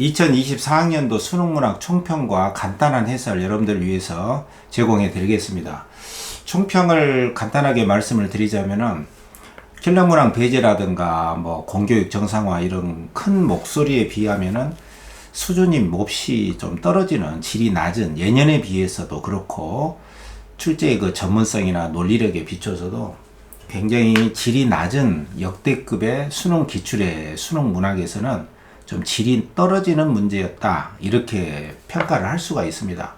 2024학년도 수능문항 총평과 간단한 해설 여러분들을 위해서 제공해 드리겠습니다. 총평을 간단하게 말씀을 드리자면은 킬러문항 배제라든가 뭐 공교육 정상화 이런 큰 목소리에 비하면은 수준이 몹시 좀 떨어지는 질이 낮은 예년에 비해서도 그렇고 출제의 그 전문성이나 논리력에 비춰서도 굉장히 질이 낮은 역대급의 수능 기출의 수능 문학에서는 좀 질이 떨어지는 문제였다 이렇게 평가를 할 수가 있습니다.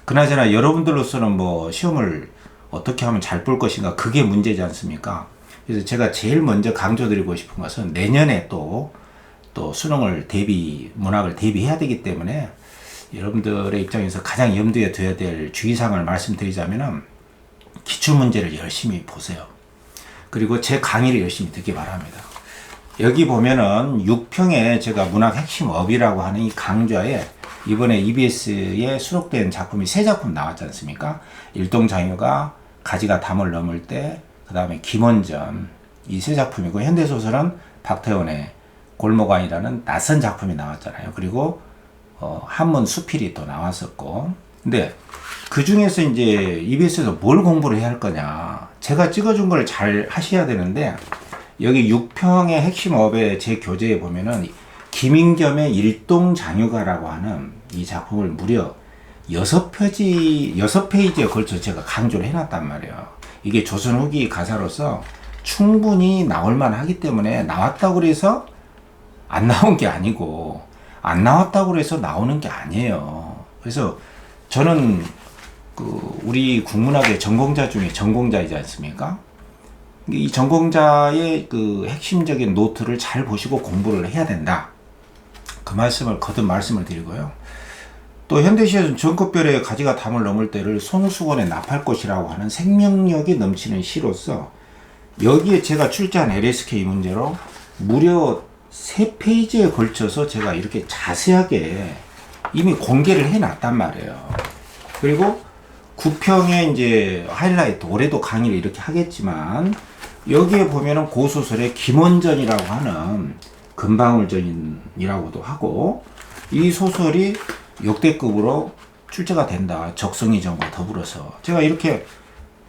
그나저나 여러분들로서는 뭐 시험을 어떻게 하면 잘 볼 것인가 그게 문제지 않습니까? 그래서 제가 제일 먼저 강조드리고 싶은 것은 내년에 또 수능을 문학을 대비해야 되기 때문에 여러분들의 입장에서 가장 염두에 둬야 될 주의사항을 말씀드리자면은 기출문제를 열심히 보세요. 그리고 제 강의를 열심히 듣기 바랍니다. 여기 보면은 6평에 제가 문학 핵심 업이라고 하는 이 강좌에 이번에 EBS에 수록된 작품이 3작품 나왔지 않습니까? 일동장유가 가지가 담을 넘을 때, 그 다음에 김원전, 이 3작품이고, 현대소설은 박태원의 골목안이라는 낯선 작품이 나왔잖아요. 그리고 한문 수필이 또 나왔었고, 근데 그 중에서 이제 EBS에서 뭘 공부를 해야 할 거냐, 제가 찍어준 걸 잘 하셔야 되는데, 여기 6평의 핵심 업의 제 교재에 보면은 김인겸의 일동장유가라고 하는 이 작품을 무려 6페이지에 걸쳐 제가 강조를 해놨단 말이에요. 이게 조선 후기 가사로서 충분히 나올만 하기 때문에 나왔다고 해서 안 나온 게 아니고 안 나왔다고 해서 나오는 게 아니에요. 그래서 저는 우리 국문학의 전공자 중에 전공자이지 않습니까? 이 전공자의 그 핵심적인 노트를 잘 보시고 공부를 해야 된다. 그 말씀을 거듭 말씀을 드리고요. 또 현대시에서는 전급별의 가지가 담을 넘을 때를 손수건의 나팔꽃이라고 하는 생명력이 넘치는 시로서 여기에 제가 출제한 LSK 문제로 무려 3페이지에 걸쳐서 제가 이렇게 자세하게 이미 공개를 해놨단 말이에요. 그리고 9평에 이제 하이라이트, 올해도 강의를 이렇게 하겠지만 여기에 보면은 고소설의 김원전이라고 하는 금방울전이라고도 하고 이 소설이 역대급으로 출제가 된다. 적성이전과 더불어서 제가 이렇게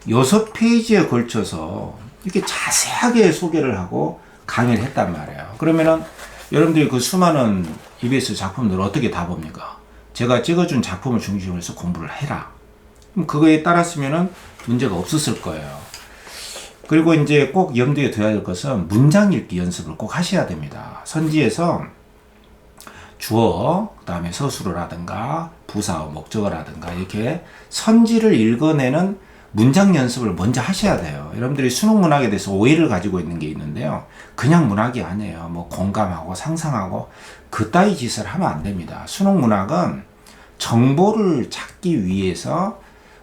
6페이지에 걸쳐서 이렇게 자세하게 소개를 하고 강의를 했단 말이에요. 그러면은 여러분들이 그 수많은 EBS 작품들을 어떻게 다 봅니까? 제가 찍어준 작품을 중심으로 해서 공부를 해라. 그럼 그거에 따랐으면은 문제가 없었을 거예요. 그리고 이제 꼭 염두에 둬야 할 것은 문장 읽기 연습을 꼭 하셔야 됩니다. 선지에서 주어, 그 다음에 서술어라든가 부사어, 목적어라든가 이렇게 선지를 읽어내는 문장 연습을 먼저 하셔야 돼요. 여러분들이 수능 문학에 대해서 오해를 가지고 있는 게 있는데요. 그냥 문학이 아니에요. 뭐 공감하고 상상하고 그따위 짓을 하면 안 됩니다. 수능 문학은 정보를 찾기 위해서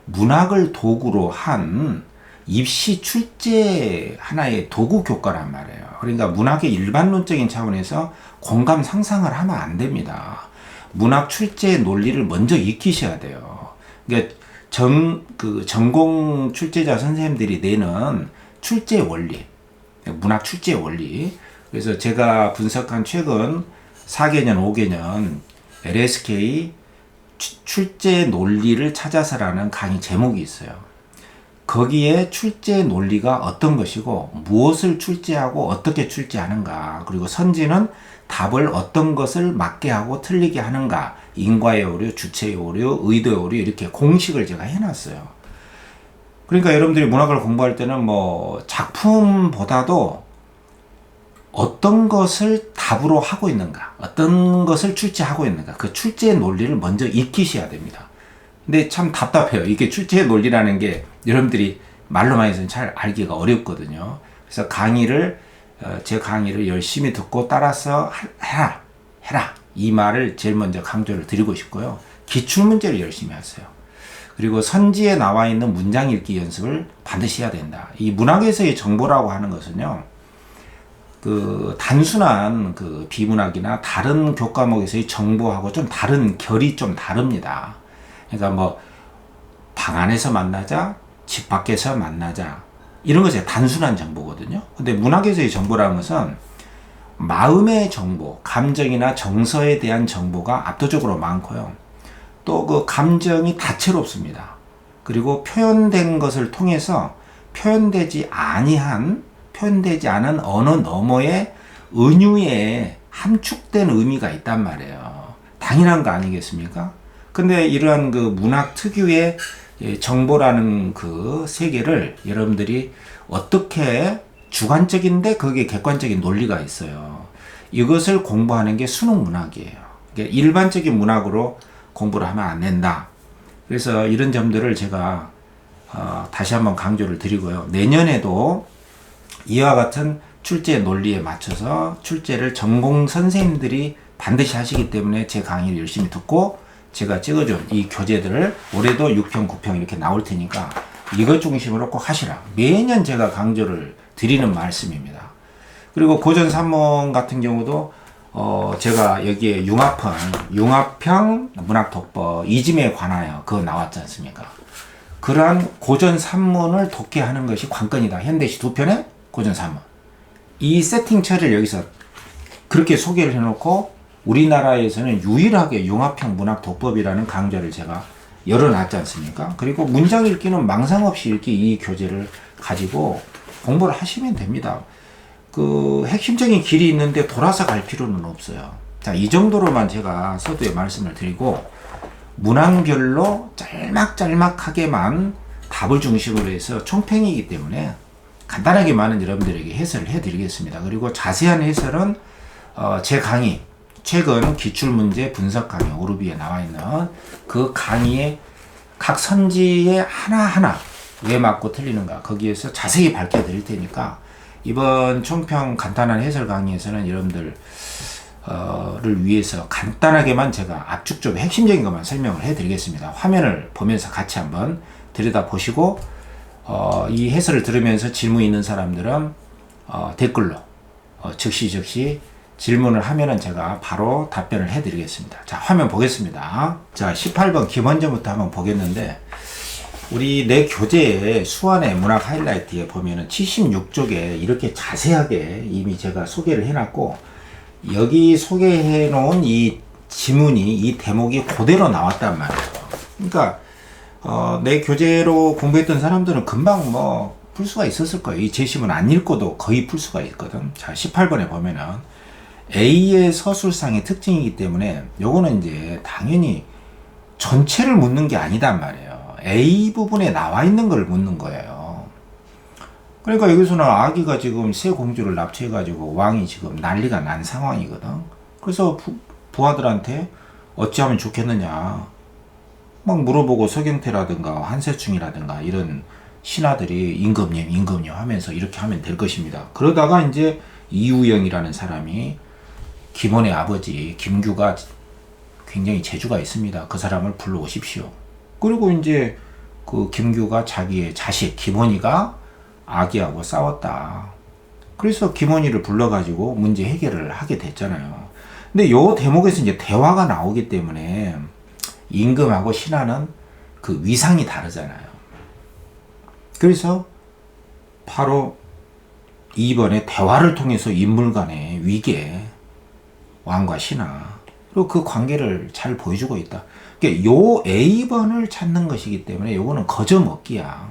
문학을 도구로 한 입시 출제 하나의 도구 교과란 말이에요. 그러니까 문학의 일반론적인 차원에서 공감 상상을 하면 안 됩니다. 문학 출제 논리를 먼저 익히셔야 돼요. 그러니까 전공 출제자 선생님들이 내는 출제 원리, 문학 출제 원리. 그래서 제가 분석한 최근 4개년, 5개년 LSK 출제 논리를 찾아서라는 강의 제목이 있어요. 거기에 출제 논리가 어떤 것이고 무엇을 출제하고 어떻게 출제하는가, 그리고 선지는 답을 어떤 것을 맞게 하고 틀리게 하는가, 인과의 오류, 주체의 오류, 의도의 오류, 이렇게 공식을 제가 해놨어요. 그러니까 여러분들이 문학을 공부할 때는 뭐 작품보다도 어떤 것을 답으로 하고 있는가, 어떤 것을 출제하고 있는가, 그 출제의 논리를 먼저 익히셔야 됩니다. 근데 참 답답해요. 이게 출제의 논리라는 게 여러분들이 말로만 해서는 잘 알기가 어렵거든요. 그래서 제 강의를 열심히 듣고 따라서 해라. 이 말을 제일 먼저 강조를 드리고 싶고요. 기출문제를 열심히 하세요. 그리고 선지에 나와 있는 문장 읽기 연습을 반드시 해야 된다. 이 문학에서의 정보라고 하는 것은요, 단순한 비문학이나 다른 교과목에서의 정보하고 좀 다른 결이 좀 다릅니다. 그러니까 뭐 방 안에서 만나자, 집 밖에서 만나자, 이런 것이 단순한 정보거든요. 근데 문학에서의 정보라는 것은 마음의 정보, 감정이나 정서에 대한 정보가 압도적으로 많고요. 또 그 감정이 다채롭습니다. 그리고 표현된 것을 통해서 표현되지 않은 언어 너머의 은유에 함축된 의미가 있단 말이에요. 당연한 거 아니겠습니까? 근데 이러한 그 문학 특유의 정보라는 그 세계를 여러분들이 어떻게 주관적인데 거기에 객관적인 논리가 있어요. 이것을 공부하는 게 수능 문학이에요. 그러니까 일반적인 문학으로 공부를 하면 안 된다. 그래서 이런 점들을 제가 다시 한번 강조를 드리고요. 내년에도 이와 같은 출제 논리에 맞춰서 출제를 전공 선생님들이 반드시 하시기 때문에 제 강의를 열심히 듣고 제가 찍어준 이 교재들을 올해도 6평, 9평 이렇게 나올 테니까 이것 중심으로 꼭 하시라. 매년 제가 강조를 드리는 말씀입니다. 그리고 고전 산문 같은 경우도 제가 여기에 융합형 문학독법 이짐에 관하여 그거 나왔지 않습니까? 그러한 고전 산문을 독해하는 것이 관건이다. 현대시 2편의 고전 산문. 이 세팅 처리를 여기서 그렇게 소개를 해놓고 우리나라에서는 유일하게 융합형 문학독법이라는 강좌를 제가 열어놨지 않습니까? 그리고 문장 읽기는 망상 없이 읽기 이 교재를 가지고 공부를 하시면 됩니다. 그 핵심적인 길이 있는데 돌아서 갈 필요는 없어요. 자, 이 정도로만 제가 서두에 말씀을 드리고 문항별로 짤막짤막하게만 답을 중심으로 해서 총평이기 때문에 간단하게만은 여러분들에게 해설을 해드리겠습니다. 그리고 자세한 해설은 제 강의 최근 기출문제 분석 강의 오르비에 나와 있는 그 강의의 각 선지에 하나하나 왜 맞고 틀리는가 거기에서 자세히 밝혀드릴 테니까 이번 총평 간단한 해설 강의에서는 여러분들 를 위해서 간단하게만 제가 압축적으로 핵심적인 것만 설명을 해드리겠습니다. 화면을 보면서 같이 한번 들여다보시고 이 해설을 들으면서 질문 있는 사람들은 댓글로 즉시 질문을 하면은 제가 바로 답변을 해드리겠습니다. 자, 화면 보겠습니다. 자, 18번 기본전부터 한번 보겠는데 우리 내 교재의 수완의 문학 하이라이트에 보면은 76쪽에 이렇게 자세하게 이미 제가 소개를 해놨고 여기 소개해 놓은 이 지문이 이 대목이 그대로 나왔단 말이에요. 그러니까 내 교재로 공부했던 사람들은 금방 뭐 풀 수가 있었을 거예요. 이 제시문 안 읽고도 거의 풀 수가 있거든. 자, 18번에 보면은 A의 서술상의 특징이기 때문에 요거는 이제 당연히 전체를 묻는 게 아니단 말이에요. A 부분에 나와 있는 걸 묻는 거예요. 그러니까 여기서는 아기가 지금 새 공주를 납치해가지고 왕이 지금 난리가 난 상황이거든. 그래서 부하들한테 어찌하면 좋겠느냐 막 물어보고 서경태라든가 한세충이라든가 이런 신하들이 임금님 하면서 이렇게 하면 될 것입니다. 그러다가 이제 이우영이라는 사람이 김원의 아버지 김규가 굉장히 재주가 있습니다. 그 사람을 불러오십시오. 그리고 이제 그 김규가 자기의 자식 김원희가 아기하고 싸웠다. 그래서 김원희를 불러가지고 문제 해결을 하게 됐잖아요. 근데 요 대목에서 이제 대화가 나오기 때문에 임금하고 신하는 그 위상이 다르잖아요. 그래서 바로 2번에 대화를 통해서 인물 간의 위계, 왕과 신하, 그리고 그 관계를 잘 보여주고 있다. 그러니까 요 A번을 찾는 것이기 때문에 요거는 거저먹기야.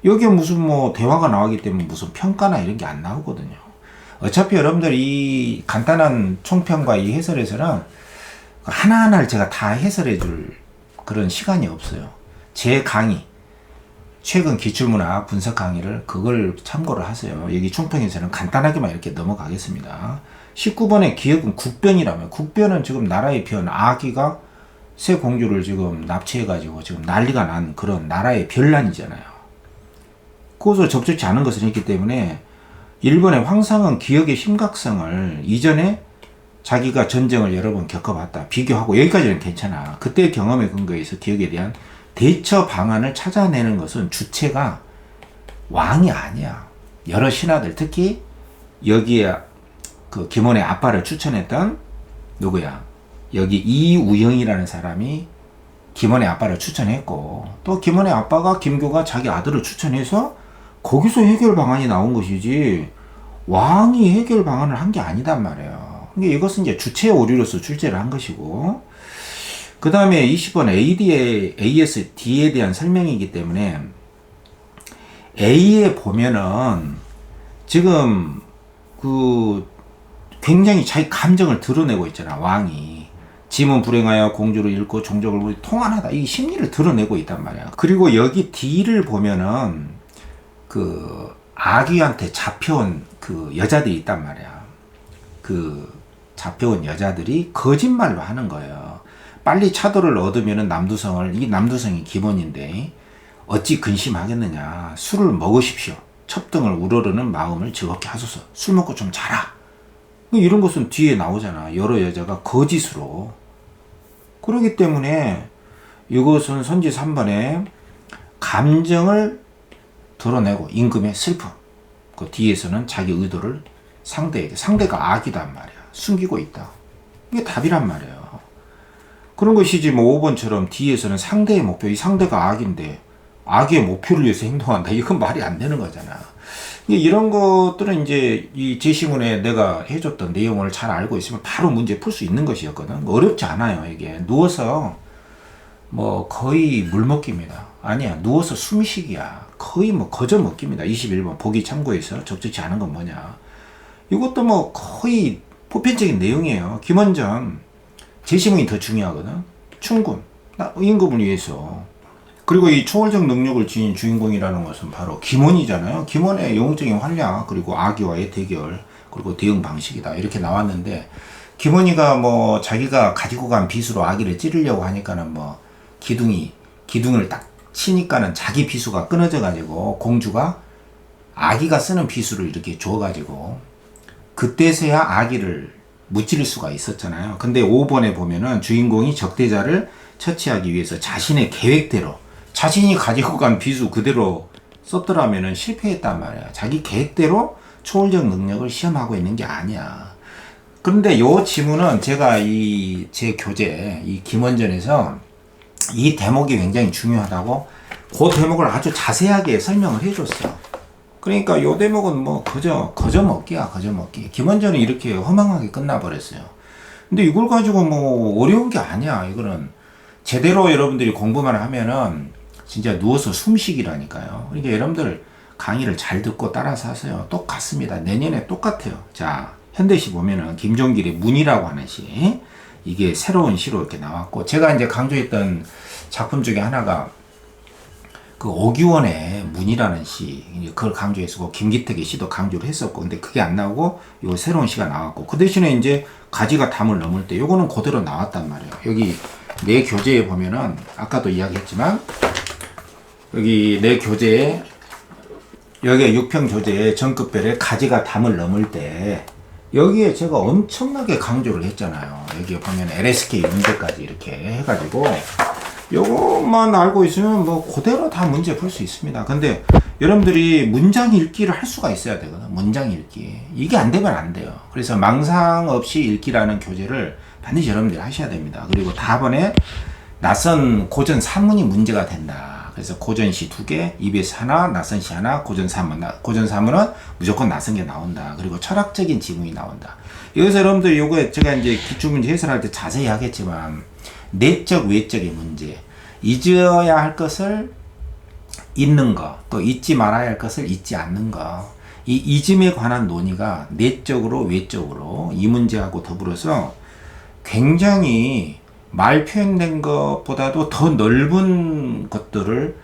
여기에 무슨 뭐 대화가 나오기 때문에 무슨 평가나 이런 게 안 나오거든요. 어차피 여러분들 이 간단한 총평과 이 해설에서는 하나하나를 제가 다 해설해 줄 그런 시간이 없어요. 제 강의, 최근 기출문학 분석 강의를 그걸 참고를 하세요. 여기 총평에서는 간단하게만 이렇게 넘어가겠습니다. 19번의 기억은 국변이라면 국변은 지금 나라의 변, 아기가 새 공주를 지금 납치해가지고 지금 난리가 난 그런 나라의 변란이잖아요. 그것을 적절치 않은 것을 했기 때문에 일본의 황상은 기억의 심각성을 이전에 자기가 전쟁을 여러 번 겪어봤다. 비교하고 여기까지는 괜찮아. 그때의 경험에 근거해서 기억에 대한 대처 방안을 찾아내는 것은 주체가 왕이 아니야. 여러 신하들, 특히 여기에 그 김원의 아빠를 추천했던 누구야? 여기 이우영이라는 사람이 김원의 아빠를 추천했고 또 김원의 아빠가 김교가 자기 아들을 추천해서 거기서 해결 방안이 나온 것이지 왕이 해결 방안을 한 게 아니단 말이에요. 그러니까 이것은 이제 주체 오류로서 출제를 한 것이고, 그 다음에 20번 ASD에 대한 설명이기 때문에 A에 보면은 지금 그 굉장히 자기 감정을 드러내고 있잖아. 왕이 짐은 불행하여 공주를 잃고 종족을 우리 통한하다, 이 심리를 드러내고 있단 말이야. 그리고 여기 D를 보면은 그 아귀한테 잡혀온 그 여자들이 있단 말이야. 그 잡혀온 여자들이 거짓말로 하는 거예요. 빨리 차도를 얻으면은 남두성을, 이 남두성이 기본인데 어찌 근심하겠느냐, 술을 먹으십시오. 첩등을 우러르는 마음을 즐겁게 하소서. 술 먹고 좀 자라. 이런 것은 뒤에 나오잖아. 여러 여자가 거짓으로. 그렇기 때문에 이것은 선지 3번에 감정을 드러내고 임금의 슬픔, 그 뒤에서는 자기 의도를 상대에게, 상대가 악이단 말이야. 숨기고 있다. 이게 답이란 말이에요. 그런 것이지 뭐 5번처럼 뒤에서는 상대의 목표, 이 상대가 악인데 악의 목표를 위해서 행동한다, 이건 말이 안 되는 거잖아. 이런 것들은 이제 이 제시문에 내가 해줬던 내용을 잘 알고 있으면 바로 문제 풀 수 있는 것이었거든. 어렵지 않아요. 이게 누워서 뭐 거의 물먹기입니다. 아니야, 누워서 숨쉬기야. 거의 뭐 거저 먹기입니다. 21번 보기 참고해서 적절치 않은 건 뭐냐, 이것도 뭐 거의 보편적인 내용이에요. 김원전 제시문이 더 중요하거든. 충군, 임금을 위해서. 그리고 이 초월적 능력을 지닌 주인공이라는 것은 바로 김원이잖아요. 김원의 영웅적인 활약, 그리고 아기와의 대결, 그리고 대응 방식이다, 이렇게 나왔는데, 김원이가 뭐 자기가 가지고 간 빗으로 아기를 찌르려고 하니까는 뭐 기둥을 딱 치니까는 자기 비수가 끊어져 가지고 공주가 아기가 쓰는 비수를 이렇게 줘 가지고 그때서야 아기를 무찌를 수가 있었잖아요. 근데 5번에 보면은 주인공이 적대자를 처치하기 위해서 자신의 계획대로, 자신이 가지고 간 비수 그대로 썼더라면은 실패했단 말이야. 자기 계획대로 초월적 능력을 시험하고 있는 게 아니야. 그런데 요 지문은 제가 제 교재 이 김원전에서 이 대목이 굉장히 중요하다고 그 대목을 아주 자세하게 설명을 해줬어. 그러니까 요 대목은 뭐 거저 먹기야, 거저 먹기. 김원전이 이렇게 허망하게 끝나버렸어요. 근데 이걸 가지고 뭐 어려운 게 아니야. 이거는 제대로 여러분들이 공부만 하면은 진짜 누워서 숨쉬기라니까요. 그러니까 여러분들 강의를 잘 듣고 따라서 하세요. 똑같습니다. 내년에 똑같아요. 자, 현대시 보면은 김종길의 문이라고 하는 시, 이게 새로운 시로 이렇게 나왔고, 제가 이제 강조했던 작품 중에 하나가 그 오규원의 문이라는 시, 그걸 강조했었고, 김기택의 시도 강조를 했었고, 근데 그게 안 나오고 요 새로운 시가 나왔고, 그 대신에 이제 가지가 담을 넘을 때 요거는 그대로 나왔단 말이에요. 여기 내 교재에 보면은 아까도 이야기했지만, 여기 내 교재에, 여기 6평 교재에 전급별에 가지가 담을 넘을 때 여기에 제가 엄청나게 강조를 했잖아요. 여기에 보면 LSK 문제까지 이렇게 해가지고 요것만 알고 있으면 뭐 그대로 다 문제 풀 수 있습니다. 근데 여러분들이 문장 읽기를 할 수가 있어야 되거든. 문장 읽기, 이게 안 되면 안 돼요. 그래서 망상 없이 읽기라는 교재를 반드시 여러분들이 하셔야 됩니다. 그리고 다번에 낯선 고전 사문이 문제가 된다. 그래서 고전시 2개, EBS 하나, 낯선시 하나, 고전 사문은 무조건 낯선 게 나온다. 그리고 철학적인 지문이 나온다. 여기서 여러분들 요거 제가 이제 기출문제 해설할 때 자세히 하겠지만, 내적, 외적의 문제, 잊어야 할 것을 잊는 거, 또 잊지 말아야 할 것을 잊지 않는 거, 이 잊음에 관한 논의가 내적으로, 외적으로 이 문제하고 더불어서 굉장히 말 표현된 것보다도 더 넓은 것들을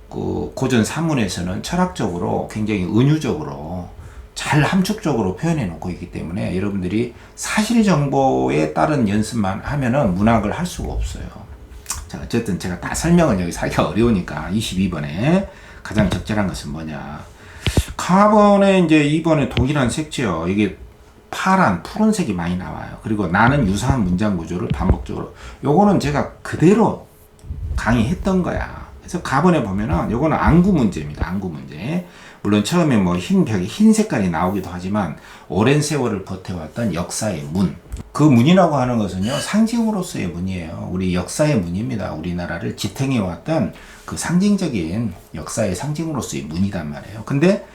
그 고전 사문에서는 철학적으로 굉장히 은유적으로 잘 함축적으로 표현해 놓고 있기 때문에 여러분들이 사실 정보에 따른 연습만 하면은 문학을 할 수가 없어요. 자, 어쨌든 제가 다 설명을 여기서 하기가 어려우니까 22번에 가장 적절한 것은 뭐냐. 카본에 이제 2번에 독일한 색지요. 이게 푸른색이 많이 나와요. 그리고 나는 유사한 문장 구조를 반복적으로, 요거는 제가 그대로 강의했던 거야. 그래서 가번에 보면은 요거는 안구 문제입니다. 안구 문제. 물론 처음에 뭐 흰 벽에 흰 색깔이 나오기도 하지만 오랜 세월을 버텨왔던 역사의 문. 그 문이라고 하는 것은요, 상징으로서의 문이에요. 우리 역사의 문입니다. 우리나라를 지탱해왔던 그 상징적인 역사의 상징으로서의 문이란 말이에요. 근데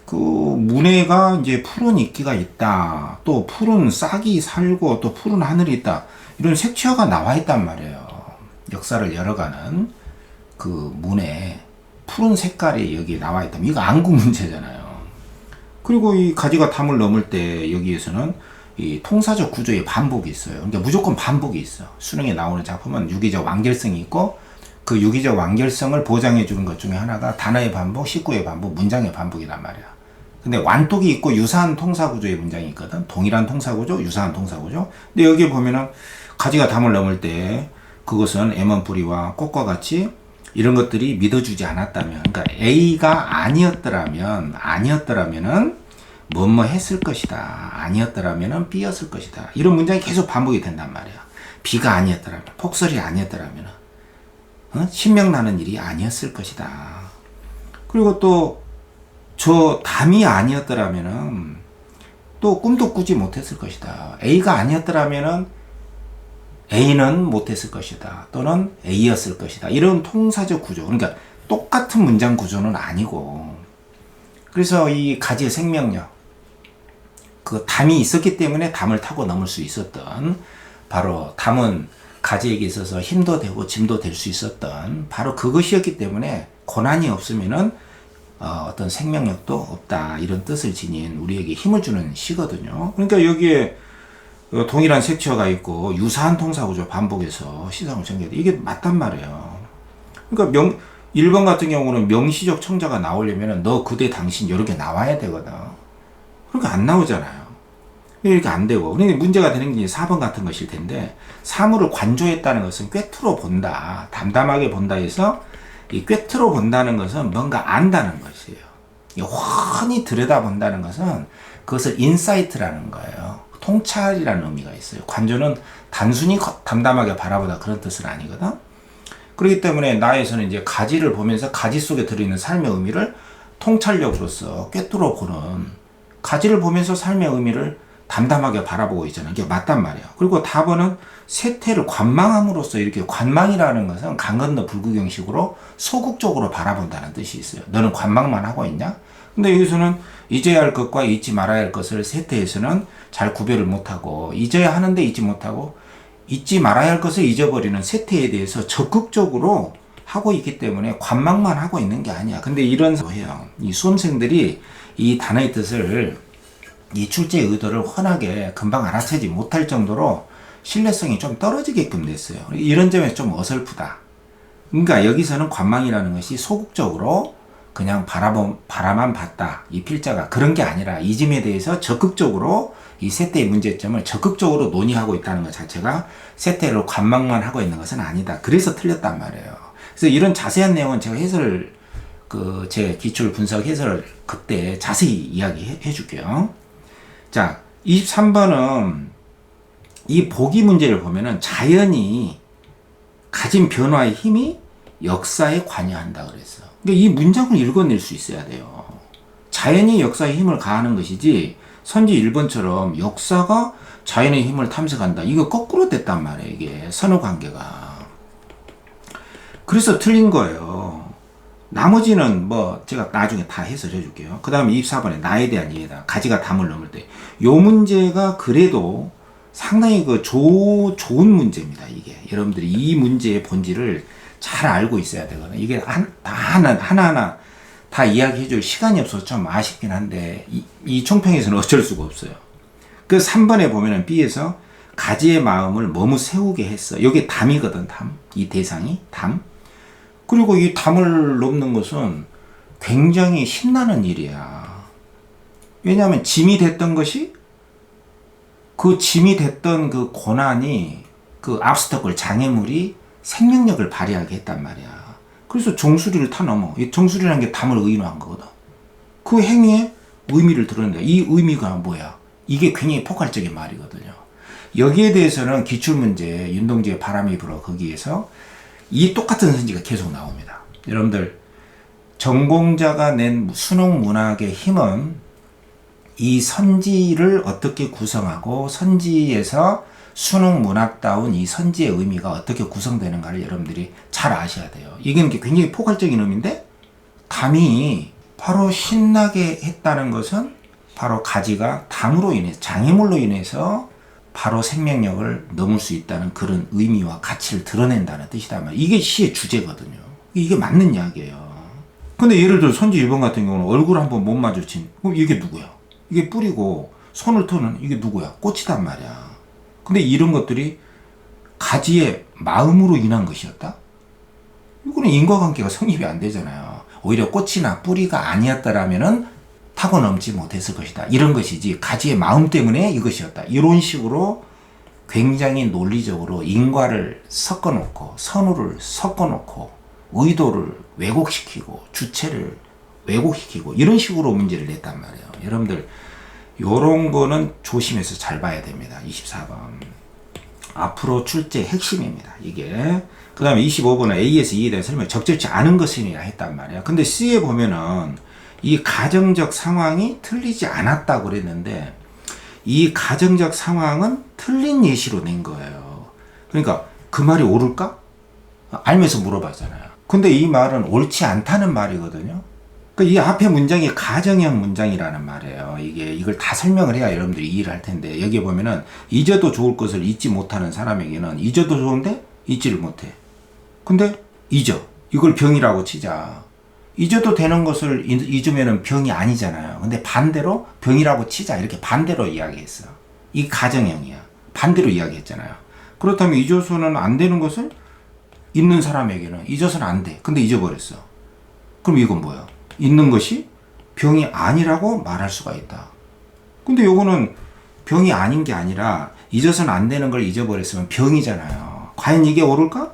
그 문해가 이제 푸른 이끼가 있다. 또 푸른 싹이 살고 또 푸른 하늘이 있다. 이런 색채가 나와 있단 말이에요. 역사를 열어가는 그 문에 푸른 색깔이 여기 나와 있다. 이거 안구 문제잖아요. 그리고 이 가지가 담을 넘을 때 여기에서는 이 통사적 구조의 반복이 있어요. 그러니까 무조건 반복이 있어. 수능에 나오는 작품은 유기적 완결성이 있고 그 유기적 완결성을 보장해 주는 것 중에 하나가 단어의 반복, 식구의 반복, 문장의 반복이란 말이야. 근데 완독이 있고 유사한 통사구조의 문장이 있거든. 동일한 통사구조, 유사한 통사구조. 근데 여기에 보면은 가지가 담을 넘을 때 그것은 M1 뿌리와 꽃과 같이 이런 것들이 믿어주지 않았다면, 그러니까 A가 아니었더라면은 뭐뭐 했을 것이다. 아니었더라면은 B였을 것이다. 이런 문장이 계속 반복이 된단 말이야. B가 아니었더라면, 폭설이 아니었더라면, 신명나는 일이 아니었을 것이다. 그리고 또 저 담이 아니었더라면은 또 꿈도 꾸지 못했을 것이다. A가 아니었더라면은 A는 못했을 것이다. 또는 A였을 것이다. 이런 통사적 구조. 그러니까 똑같은 문장 구조는 아니고. 그래서 이 가지의 생명력, 그 담이 있었기 때문에 담을 타고 넘을 수 있었던, 바로 담은 가지에게 있어서 힘도 되고 짐도 될 수 있었던 바로 그것이었기 때문에 고난이 없으면은 어떤 생명력도 없다. 이런 뜻을 지닌 우리에게 힘을 주는 시거든요. 그러니까 여기에 동일한 색채가 있고 유사한 통사구조 반복해서 시상을 전개돼. 이게 맞단 말이에요. 그러니까 1번 같은 경우는 명시적 청자가 나오려면 너 그대 당신 이렇게 나와야 되거든. 그러니까 안 나오잖아요. 이렇게 안 되고. 그러니까 문제가 되는 게 4번 같은 것일 텐데, 사물을 관조했다는 것은 꿰뚫어 본다. 담담하게 본다 해서 이 꿰뚫어 본다는 것은 뭔가 안다는 것이에요. 훤히 들여다본다는 것은 그것을 인사이트라는 거예요. 통찰이라는 의미가 있어요. 관조는 단순히 담담하게 바라보다 그런 뜻은 아니거든. 그렇기 때문에 나에서는 이제 가지를 보면서 가지 속에 들어있는 삶의 의미를 통찰력으로서 꿰뚫어 보는, 가지를 보면서 삶의 의미를 담담하게 바라보고 있잖아요. 이게 맞단 말이에요. 그리고 답은 세태를 관망함으로써, 이렇게 관망이라는 것은 강 건너 불구경식으로 소극적으로 바라본다는 뜻이 있어요. 너는 관망만 하고 있냐? 근데 여기서는 잊어야 할 것과 잊지 말아야 할 것을 세태에서는 잘 구별을 못하고, 잊어야 하는데 잊지 못하고 잊지 말아야 할 것을 잊어버리는 세태에 대해서 적극적으로 하고 있기 때문에 관망만 하고 있는 게 아니야. 근데 이런 해요. 이 수험생들이 이 단어의 뜻을, 이 출제의 의도를 훤하게 금방 알아채지 못할 정도로 신뢰성이 좀 떨어지게끔 됐어요. 이런 점에서 좀 어설프다. 그러니까 여기서는 관망이라는 것이 소극적으로 그냥 바라만 봤다. 이 필자가 그런 게 아니라 이 점에 대해서 적극적으로 이 세태의 문제점을 적극적으로 논의하고 있다는 것 자체가 세태로 관망만 하고 있는 것은 아니다. 그래서 틀렸단 말이에요. 그래서 이런 자세한 내용은 제가 제 기출 분석 해설을 그때 자세히 이야기해 줄게요. 자, 23번은 이 보기 문제를 보면은 자연이 가진 변화의 힘이 역사에 관여한다 그랬어. 그러니까 이 문장을 읽어낼 수 있어야 돼요. 자연이 역사에 힘을 가하는 것이지, 선지 1번처럼 역사가 자연의 힘을 탐색한다. 이거 거꾸로 됐단 말이에요. 이게 선호 관계가. 그래서 틀린 거예요. 나머지는 뭐 제가 나중에 다 해설해 줄게요. 그 다음에 24번에 나에 대한 이해다. 가지가 담을 넘을 때. 요 문제가 그래도 상당히 좋은 문제입니다. 이게. 여러분들이 이 문제의 본질을 잘 알고 있어야 되거든요. 이게 하나하나 다 이야기해 줄 시간이 없어서 좀 아쉽긴 한데, 이 총평에서는 어쩔 수가 없어요. 그 3번에 보면은 B에서 가지의 마음을 머무세우게 했어. 여기 담이거든, 담. 이 대상이 담. 그리고 이 담을 넘는 것은 굉장히 신나는 일이야. 왜냐하면 짐이 됐던 것이, 그 짐이 됐던 그 고난이, 그 압스터클, 장애물이 생명력을 발휘하게 했단 말이야. 그래서 정수리를 타 넘어. 이 정수리라는 게 담을 의미한 거거든. 그 행위에 의미를 드러낸다. 이 의미가 뭐야? 이게 굉장히 포괄적인 말이거든요. 여기에 대해서는 기출문제, 윤동주의 바람이 불어 거기에서 이 똑같은 선지가 계속 나옵니다. 여러분들, 전공자가 낸 수능 문학의 힘은 이 선지를 어떻게 구성하고 선지에서 수능 문학다운 이 선지의 의미가 어떻게 구성되는가를 여러분들이 잘 아셔야 돼요. 이게 굉장히 포괄적인 의미인데, 담이 바로 신나게 했다는 것은 바로 가지가 담으로 인해서, 장애물로 인해서 바로 생명력을 넘을 수 있다는 그런 의미와 가치를 드러낸다는 뜻이다 말이에요. 이게 시의 주제거든요. 이게 맞는 이야기예요. 근데 예를 들어 선지 1번 같은 경우는 얼굴 한번 못 마주친, 그럼 이게 누구야? 이게 뿌리고 손을 터는 이게 누구야? 꽃이단 말이야. 근데 이런 것들이 가지의 마음으로 인한 것이었다? 이거는 인과관계가 성립이 안 되잖아요. 오히려 꽃이나 뿌리가 아니었다라면은 타고 넘지 못했을 것이다. 이런 것이지 가지의 마음 때문에 이것이었다. 이런 식으로 굉장히 논리적으로 인과를 섞어놓고 선우를 섞어놓고 의도를 왜곡시키고 주체를 왜곡시키고 이런 식으로 문제를 냈단 말이에요. 여러분들 요런 거는 조심해서 잘 봐야 됩니다. 24번. 앞으로 출제 핵심입니다. 이게. 그 다음에 25번은 A에서 E에 대한 설명 적절치 않은 것이냐 했단 말이야. 근데 C에 보면은 이 가정적 상황이 틀리지 않았다고 그랬는데 이 가정적 상황은 틀린 예시로 낸 거예요. 그러니까 그 말이 옳을까? 알면서 물어봤잖아요. 근데 이 말은 옳지 않다는 말이거든요. 그러니까 이 앞에 문장이 가정형 문장이라는 말이에요. 이걸 다 설명을 해야 여러분들이 이해를 할 텐데 여기에 보면은 잊어도 좋을 것을 잊지 못하는 사람에게는 잊어도 좋은데 잊지를 못해. 근데 잊어. 이걸 병이라고 치자. 잊어도 되는 것을 잊으면 병이 아니잖아요. 근데 반대로 병이라고 치자. 이렇게 반대로 이야기했어. 이 가정형이야. 반대로 이야기했잖아요. 그렇다면 잊어서는 안 되는 것을 잊는 사람에게는 잊어서는 안 돼. 근데 잊어버렸어. 그럼 이건 뭐야? 잊는 것이 병이 아니라고 말할 수가 있다. 근데 요거는 병이 아닌 게 아니라 잊어서는 안 되는 걸 잊어버렸으면 병이잖아요. 과연 이게 옳을까?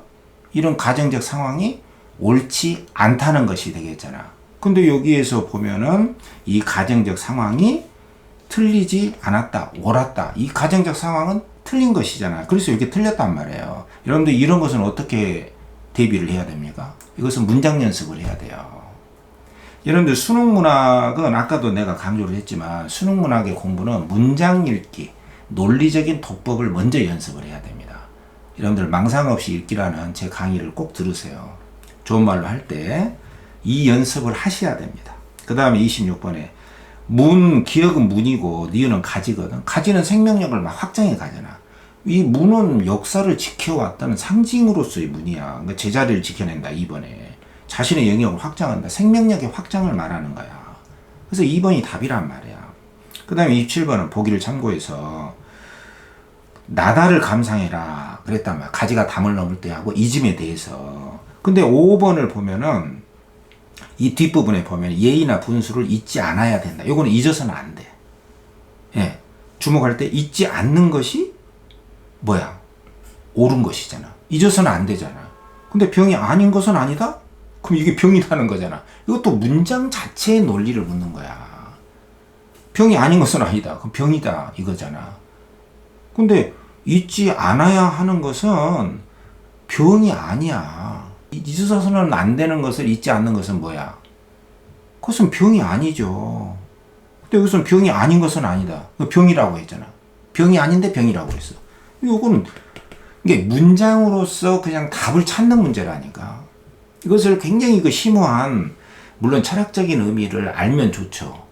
이런 가정적 상황이 옳지 않다는 것이 되겠잖아. 근데 여기에서 보면은 이 가정적 상황이 틀리지 않았다, 옳았다. 이 가정적 상황은 틀린 것이잖아. 그래서 이렇게 틀렸단 말이에요. 여러분들 이런 것은 어떻게 대비를 해야 됩니까? 이것은 문장 연습을 해야 돼요. 여러분들 수능문학은 아까도 내가 강조를 했지만 수능문학의 공부는 문장 읽기, 논리적인 독법을 먼저 연습을 해야 됩니다. 여러분들 망상 없이 읽기라는 제 강의를 꼭 들으세요. 좋은 말로 할 때 이 연습을 하셔야 됩니다. 그 다음에 26번에 기억은 문이고 니은은 가지거든. 가지는 생명력을 막 확장해 가잖아. 이 문은 역사를 지켜왔다는 상징으로서의 문이야. 그러니까 제자리를 지켜낸다. 2번에 자신의 영역을 확장한다. 생명력의 확장을 말하는 거야. 그래서 2번이 답이란 말이야. 그 다음에 27번은 보기를 참고해서 나다를 감상해라 그랬단 말이야. 가지가 담을 넘을 때 하고 이즘에 대해서. 근데 5번을 보면은 이 뒷부분에 보면 예의나 분수를 잊지 않아야 된다. 이거는 잊어서는 안 돼. 예. 주목할 때 잊지 않는 것이 뭐야? 옳은 것이잖아. 잊어서는 안 되잖아. 근데 병이 아닌 것은 아니다? 그럼 이게 병이라는 거잖아. 이것도 문장 자체의 논리를 묻는 거야. 병이 아닌 것은 아니다. 그럼 병이다. 이거잖아. 근데 잊지 않아야 하는 것은 병이 아니야. 잊어서는 안 되는 것을 잊지 않는 것은 뭐야? 그것은 병이 아니죠. 근데 여기서는 병이 아닌 것은 아니다. 병이라고 했잖아. 병이 아닌데 병이라고 했어. 이거는 이게 문장으로서 그냥 답을 찾는 문제라니까. 이것을 굉장히 심오한 물론 철학적인 의미를 알면 좋죠.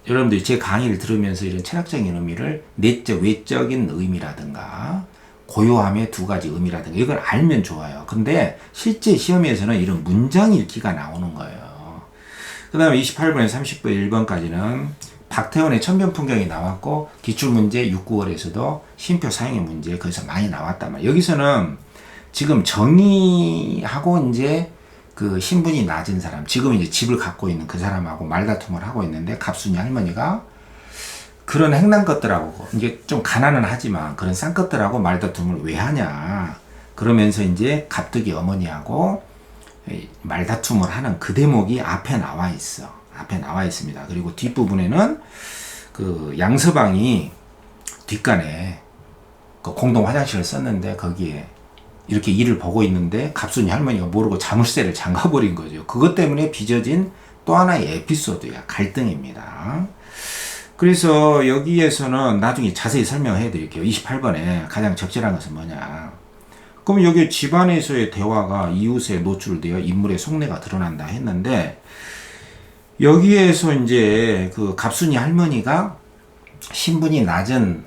여러분들이 제 강의를 들으면서 이런 철학적인 의미를 내적, 외적인 의미라든가 고요함의 두 가지 의미라든가 이걸 알면 좋아요. 근데 실제 시험에서는 이런 문장 읽기가 나오는 거예요. 그 다음에 28번에서 30번 1번까지는 박태원의 천변풍경이 나왔고 기출문제 6, 9월에서도 쉼표 사용의 문제 거기서 많이 나왔단 말이에요. 여기서는 지금 정의하고 이제 그 신분이 낮은 사람, 지금 이제 집을 갖고 있는 그 사람하고 말다툼을 하고 있는데 갑순이 할머니가 그런 행난 것들하고 이제 좀 가난은 하지만 그런 싼 것들하고 말다툼을 왜 하냐. 그러면서 이제 갑득이 어머니하고 말다툼을 하는 그 대목이 앞에 나와 있어. 앞에 나와 있습니다. 그리고 뒷부분에는 그 양서방이 뒷간에 그 공동 화장실을 썼는데 거기에 이렇게 일을 보고 있는데 갑순이 할머니가 모르고 자물쇠를 잠가버린 거죠. 그것 때문에 빚어진 또 하나의 에피소드야. 갈등입니다. 그래서 여기에서는 나중에 자세히 설명해 드릴게요. 28번에 가장 적절한 것은 뭐냐. 그럼 여기 집안에서의 대화가 이웃에 노출되어 인물의 속내가 드러난다 했는데 여기에서 이제 그 갑순이 할머니가 신분이 낮은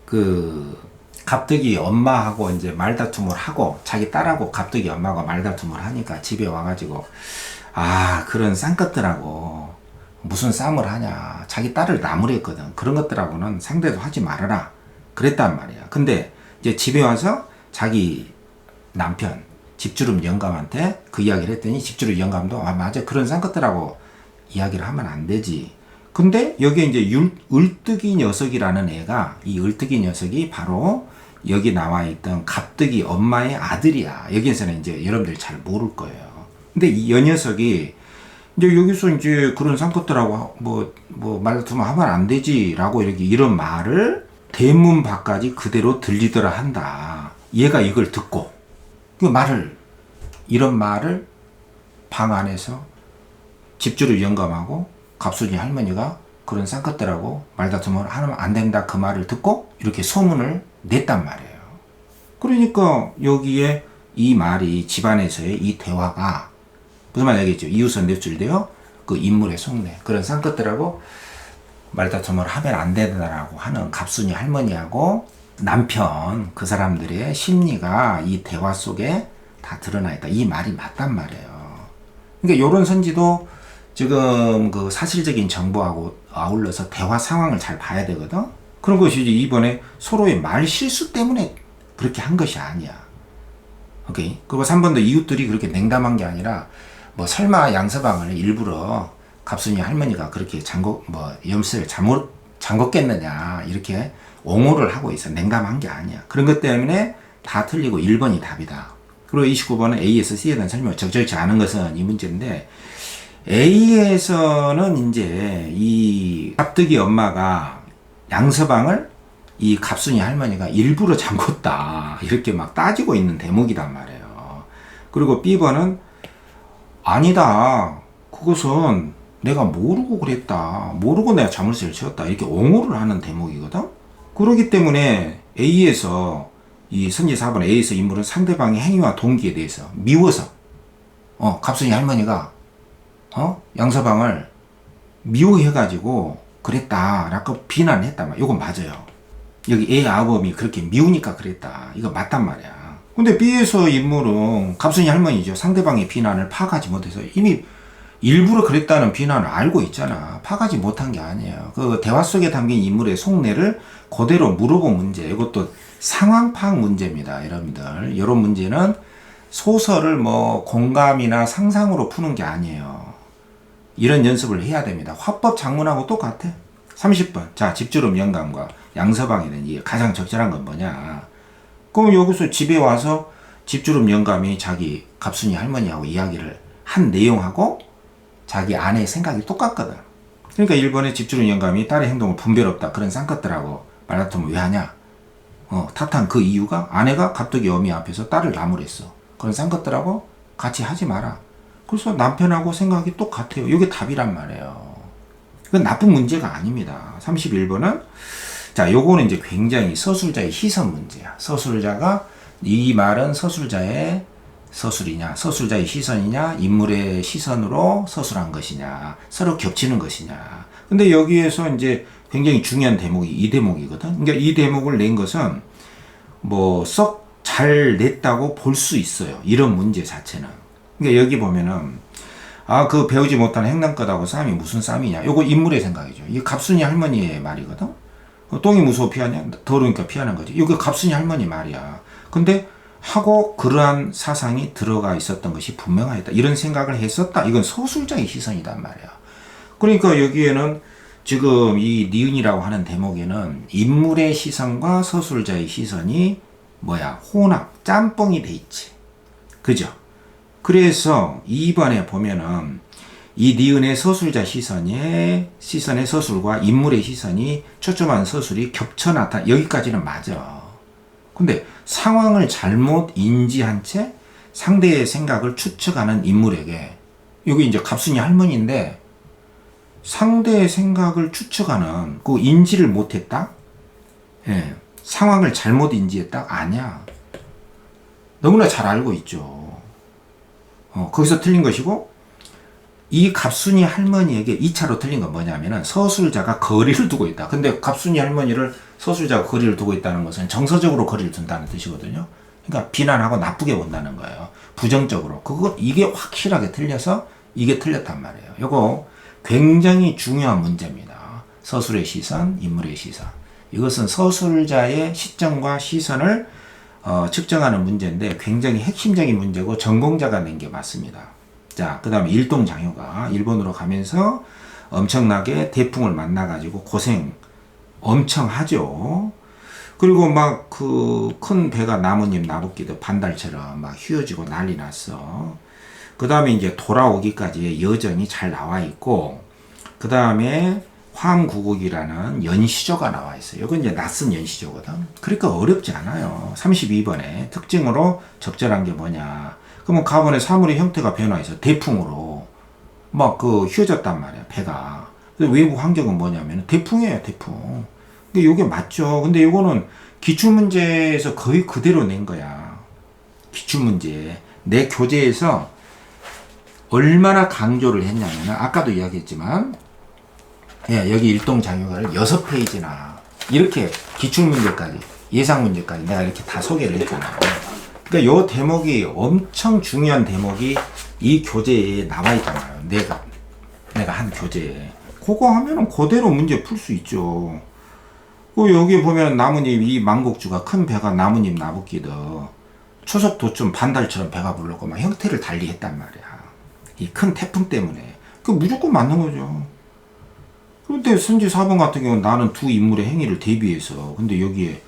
그 갑득이 엄마하고 이제 말다툼을 하고 자기 딸하고 갑득이 엄마가 말다툼을 하니까 집에 와가지고 그런 쌍것들하고 무슨 싸움을 하냐, 자기 딸을 나무랬거든. 그런 것들하고는 상대도 하지 말아라 그랬단 말이야. 근데 이제 집에 와서 자기 남편 집주름 영감한테 그 이야기를 했더니 집주름 영감도 맞아, 그런 쌍것들하고 이야기를 하면 안 되지. 근데 여기에 이제 을뜨기 녀석이라는 애가, 이 을뜨기 녀석이 바로 여기 나와 있던 갑득이 엄마의 아들이야. 여기에서는 이제 여러분들이 잘 모를 거예요. 근데 이 녀석이 이제 여기서 이제 그런 상것들하고 말다툼을 하면 안 되지라고 이렇게 이런 말을 대문 밖까지 그대로 들리더라 한다. 얘가 이걸 듣고 이런 말을 방 안에서 집주를 영감하고 갑순이 할머니가 그런 쌍것들하고 말다툼을 하면 안 된다 그 말을 듣고 이렇게 소문을 냈단 말이에요. 그러니까 여기에 이 말이 집안에서의 이 대화가 무슨 말 얘기했죠? 이웃은 뇌출되어 그 인물의 속내 그런 쌍것들하고 말다툼을 하면 안 된다라고 하는 갑순이 할머니하고 남편 그 사람들의 심리가 이 대화 속에 다 드러나 있다. 이 말이 맞단 말이에요. 그러니까 이런 선지도 지금 그 사실적인 정보하고 아울러서 대화 상황을 잘 봐야 되거든. 그런 것이 이번에 서로의 말 실수 때문에 그렇게 한 것이 아니야. 오케이. 그리고 3번도 이웃들이 그렇게 냉담한 게 아니라 설마 양서방을 일부러 갑순이 할머니가 그렇게 염소를 잘못 잠궜겠느냐 이렇게 옹호를 하고 있어. 냉담한 게 아니야. 그런 것 때문에 다 틀리고 1번이 답이다. 그리고 29번은 A에서 C에 대한 설명을 적절치 않은 것은 이 문제인데, A에서는 이제 이 갑득이 엄마가 양서방을 이 갑순이 할머니가 일부러 잠궜다 이렇게 막 따지고 있는 대목이단 말이에요. 그리고 B번은 아니다, 그것은 내가 모르고 그랬다, 모르고 내가 자물쇠를 채웠다 이렇게 옹호를 하는 대목이거든. 그렇기 때문에 A에서 이 선지 4번 A에서 인물은 상대방의 행위와 동기에 대해서 미워서 갑순이 할머니가 양서방을 미워해가지고 그랬다라고 비난했단 말이야. 이건 맞아요. 여기 A 아범이 그렇게 미우니까 그랬다, 이거 맞단 말이야. 근데 B에서 인물은 갑순이 할머니죠. 상대방의 비난을 파악하지 못해서 이미 일부러 그랬다는 비난을 알고 있잖아. 파악하지 못한 게 아니에요. 그 대화 속에 담긴 인물의 속내를 그대로 물어본 문제. 이것도 상황 파악 문제입니다. 여러분들. 이런 문제는 소설을 공감이나 상상으로 푸는 게 아니에요. 이런 연습을 해야 됩니다. 화법 작문하고 똑같아. 30번. 자, 집주름 영감과 양서방에 대한 이게 가장 적절한 건 뭐냐. 그럼 여기서 집에 와서 집주름 영감이 자기 갑순이 할머니하고 이야기를 한 내용하고 자기 아내의 생각이 똑같거든. 그러니까 1번에 집주름 영감이 딸의 행동을 분별없다 그런 쌍것들하고 말다툼을 왜 하냐. 탓한 그 이유가 아내가 갑자기 어미 앞에서 딸을 나무랬어. 그런 쌍것들하고 같이 하지 마라. 그래서 남편하고 생각이 똑같아요. 이게 답이란 말이에요. 그건 나쁜 문제가 아닙니다. 31번은 자, 요거는 이제 굉장히 서술자의 시선 문제야. 서술자가 이 말은 서술자의 서술이냐, 서술자의 시선이냐, 인물의 시선으로 서술한 것이냐, 서로 겹치는 것이냐. 근데 여기에서 이제 굉장히 중요한 대목이 이 대목이거든. 그러니까 이 대목을 낸 것은 썩 잘 냈다고 볼 수 있어요. 이런 문제 자체는. 그러니까 여기 보면은 그 배우지 못한 행남껏하고 싸움이 무슨 싸움이냐. 요거 인물의 생각이죠. 이게 갑순이 할머니의 말이거든. 똥이 무서워 피하냐? 더러우니까 피하는 거지. 이게 갑순이 할머니 말이야. 근데 하고 그러한 사상이 들어가 있었던 것이 분명하다. 이런 생각을 했었다. 이건 서술자의 시선이단 말이야. 그러니까 여기에는 지금 이 니은이라고 하는 대목에는 인물의 시선과 서술자의 시선이 혼합, 짬뽕이 돼 있지. 그죠? 그래서 2번에 보면은 이 니은의 서술자 시선의 서술과 인물의 시선이 초점한 서술이 겹쳐 나타나. 여기까지는 맞아. 근데 상황을 잘못 인지한 채 상대의 생각을 추측하는 인물에게, 여기 이제 갑순이 할머니인데 상대의 생각을 추측하는 그 인지를 못했다? 예. 상황을 잘못 인지했다? 아니야. 너무나 잘 알고 있죠. 거기서 틀린 것이고, 이 갑순이 할머니에게 2차로 틀린 건 뭐냐면은 서술자가 거리를 두고 있다. 근데 갑순이 할머니를 서술자가 거리를 두고 있다는 것은 정서적으로 거리를 둔다는 뜻이거든요. 그러니까 비난하고 나쁘게 본다는 거예요. 부정적으로. 이게 확실하게 틀려서 이게 틀렸단 말이에요. 이거 굉장히 중요한 문제입니다. 서술의 시선, 인물의 시선. 이것은 서술자의 시점과 시선을 측정하는 문제인데 굉장히 핵심적인 문제고 전공자가 낸 게 맞습니다. 자, 그 다음에 일동장효가 일본으로 가면서 엄청나게 태풍을 만나가지고 고생 엄청 하죠. 그리고 막 그 큰 배가 나뭇잎 나붓기도 반달처럼 막 휘어지고 난리 났어. 그 다음에 이제 돌아오기까지의 여정이 잘 나와 있고, 그 다음에 화암구국이라는 연시조가 나와 있어요. 이건 이제 낯선 연시조거든. 그러니까 어렵지 않아요. 32번에 특징으로 적절한 게 뭐냐. 그러면 가번에 사물의 형태가 변화해서 대풍으로 막 그 휘어졌단 말이야, 배가. 외부 환경은 뭐냐면 대풍이에요, 대풍. 근데 이게 맞죠. 근데 이거는 기출문제에서 거의 그대로 낸 거야. 기출문제. 내 교재에서 얼마나 강조를 했냐면, 아까도 이야기했지만, 예, 여기 일동장효가를 6페이지나 이렇게 기출문제까지, 예상문제까지 내가 이렇게 다 소개를 했잖아요. 그러니까 요 대목이 엄청 중요한 대목이 이 교재에 나와 있잖아요. 내가 한 교재에. 그거 하면은 그대로 문제 풀 수 있죠. 여기 보면 나뭇잎, 이 망곡주가 큰 배가 나뭇잎 나붓기도 초속 도쯤 반달처럼 배가 불렀고 막 형태를 달리 했단 말이야. 이 큰 태풍 때문에. 그 무조건 맞는 거죠. 그런데 선지 4번 같은 경우는 나는 두 인물의 행위를 대비해서, 근데 여기에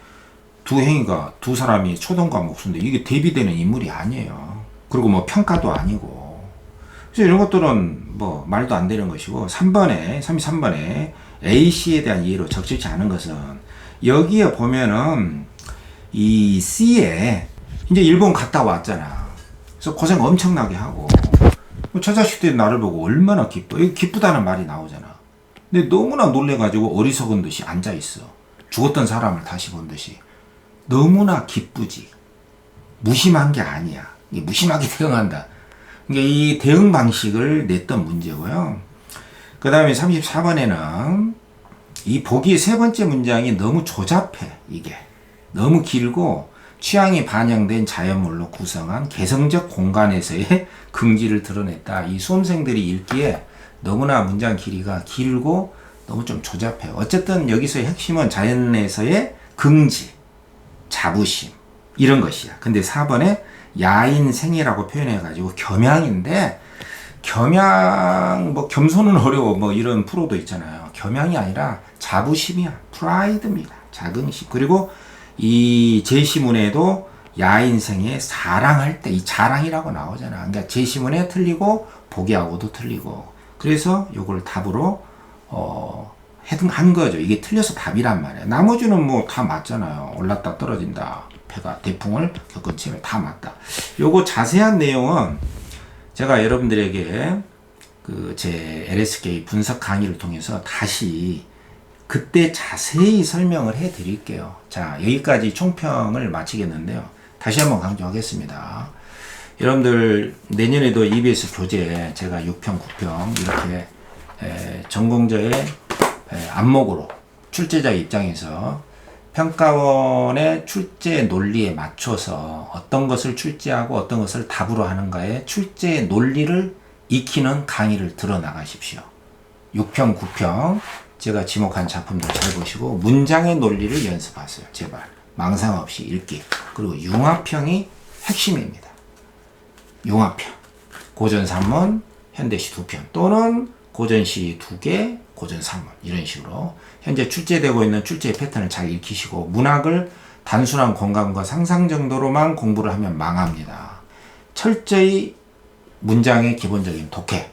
두 행위가 두 사람이 초동과 목수인데 이게 대비되는 인물이 아니에요. 그리고 뭐 평가도 아니고. 그래서 이런 것들은 뭐 말도 안 되는 것이고, 33번에 A씨에 대한 이해로 적절치 않은 것은, 여기에 보면은 이 C에 이제 일본 갔다 왔잖아. 그래서 고생 엄청나게 하고, 저 자식들이 나를 보고 얼마나 기뻐. 기쁘다는 말이 나오잖아. 근데 너무나 놀래가지고 어리석은 듯이 앉아있어. 죽었던 사람을 다시 본 듯이. 너무나 기쁘지. 무심한 게 아니야. 무심하게 대응한다. 그러니까 이 대응 방식을 냈던 문제고요. 그 다음에 34번에는 이 보기 세 번째 문장이 너무 조잡해. 이게 너무 길고 취향이 반영된 자연물로 구성한 개성적 공간에서의 긍지를 드러냈다. 이 수험생들이 읽기에 너무나 문장 길이가 길고 너무 좀 조잡해요. 어쨌든 여기서의 핵심은 자연에서의 긍지, 자부심 이런 것이야. 근데 4번에 야인생이라고 표현해가지고 겸양인데, 겸양 뭐 겸손은 어려워 뭐 이런 프로도 있잖아요. 겸양이 아니라 자부심이야. 프라이드입니다. 자긍심. 그리고 이 제시문에도 야인생에 사랑할 때 이 자랑이라고 나오잖아. 그러니까 제시문에 틀리고 보기하고도 틀리고. 그래서 요걸 답으로 한 거죠. 이게 틀려서 답이란 말이에요. 나머지는 뭐 다 맞잖아요. 올랐다 떨어진다. 배가 대풍을 겪은 채에 다 맞다. 요거 자세한 내용은 제가 여러분들에게 제 LSK 분석 강의를 통해서 다시 그때 자세히 설명을 해 드릴게요. 자, 여기까지 총평을 마치겠는데요. 다시 한번 강조하겠습니다. 여러분들 내년에도 EBS 교재 제가 6평, 9평 이렇게 전공자의 안목으로 출제자 입장에서 평가원의 출제 논리에 맞춰서 어떤 것을 출제하고 어떤 것을 답으로 하는가의 출제 논리를 익히는 강의를 들어 나가십시오. 6평, 9평 제가 지목한 작품들 잘 보시고 문장의 논리를 연습하세요. 제발 망상 없이 읽기. 그리고 융합형이 핵심입니다. 융합형. 고전 3문, 현대시 2편 또는 고전시 2개, 고전 3문 이런 식으로 현재 출제되고 있는 출제 패턴을 잘 익히시고, 문학을 단순한 공감과 상상 정도로만 공부를 하면 망합니다. 철저히 문장의 기본적인 독해,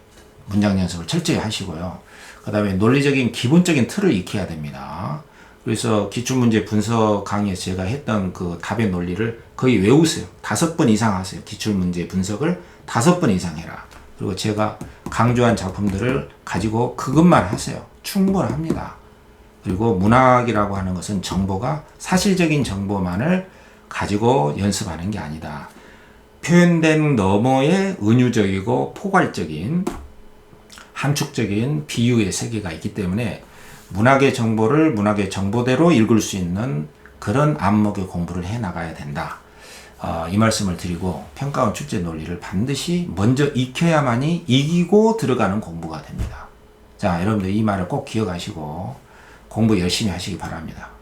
문장 연습을 철저히 하시고요. 그 다음에 논리적인 기본적인 틀을 익혀야 됩니다. 그래서 기출문제 분석 강의에서 제가 했던 그 답의 논리를 거의 외우세요. 5번 이상 하세요. 기출문제 분석을 5번 이상 해라. 그리고 제가 강조한 작품들을 가지고 그것만 하세요. 충분합니다. 그리고 문학이라고 하는 것은 정보가 사실적인 정보만을 가지고 연습하는 게 아니다. 표현된 너머의 은유적이고 포괄적인 함축적인 비유의 세계가 있기 때문에 문학의 정보를 문학의 정보대로 읽을 수 있는 그런 안목의 공부를 해 나가야 된다. 이 말씀을 드리고 평가원 축제 논리를 반드시 먼저 익혀야만이 이기고 들어가는 공부가 됩니다. 자, 여러분들 이 말을 꼭 기억하시고 공부 열심히 하시기 바랍니다.